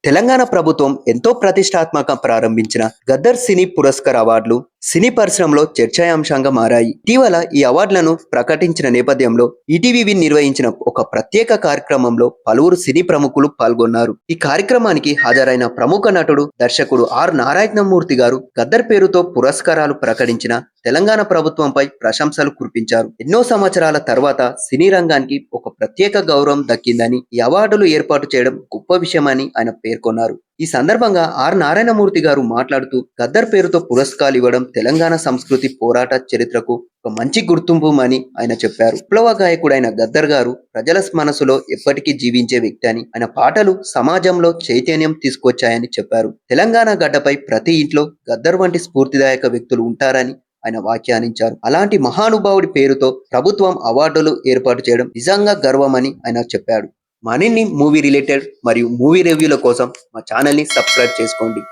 తెలంగాణ ప్రభుత్వం ఎంతో ప్రతిష్టాత్మకంగా ప్రారంభించిన గద్దర్ సినీ పురస్కార్ అవార్డులు సినీ పరిశ్రమలో చర్చాయాంశంగా మారాయి. ఇటీవల ఈ అవార్డులను ప్రకటించిన నేపథ్యంలో ఈటీవీ నిర్వహించిన ఒక ప్రత్యేక కార్యక్రమంలో పలువురు సినీ ప్రముఖులు పాల్గొన్నారు. ఈ కార్యక్రమానికి హాజరైన ప్రముఖ నటుడు, దర్శకుడు ఆర్ నారాయణమూర్తి గారు గద్దర్ పేరుతో పురస్కారాలు ప్రకటించిన తెలంగాణ ప్రభుత్వంపై ప్రశంసలు కురిపించారు. ఎన్నో సంవత్సరాల తర్వాత సినీ రంగానికి ఒక ప్రత్యేక గౌరవం దక్కిందని, ఈ అవార్డులు ఏర్పాటు చేయడం గొప్ప విషయమని ఆయన పేర్కొన్నారు. ఈ సందర్భంగా ఆర్ నారాయణమూర్తి గారు మాట్లాడుతూ, గద్దర్ పేరుతో పురస్కారాలు ఇవ్వడం తెలంగాణ సంస్కృతి పోరాట చరిత్రకు ఒక మంచి గుర్తింపు అని ఆయన చెప్పారు. విప్లవ గాయకుడైన గద్దర్ గారు ప్రజల మనసులో ఎప్పటికీ జీవించే వ్యక్తి అని, ఆయన పాటలు సమాజంలో చైతన్యం తీసుకొచ్చాయని చెప్పారు. తెలంగాణ గడ్డపై ప్రతి ఇంట్లో గద్దర్ వంటి స్ఫూర్తిదాయక వ్యక్తులు ఉంటారని ఆయన వ్యాఖ్యానించారు. అలాంటి మహానుభావుడి పేరుతో ప్రభుత్వం అవార్డులు ఏర్పాటు చేయడం నిజంగా గర్వమని ఆయన చెప్పాడు. మరిన్ని మూవీ రిలేటెడ్ మరియు మూవీ రివ్యూల కోసం మా ఛానల్ని సబ్స్క్రైబ్ చేసుకోండి.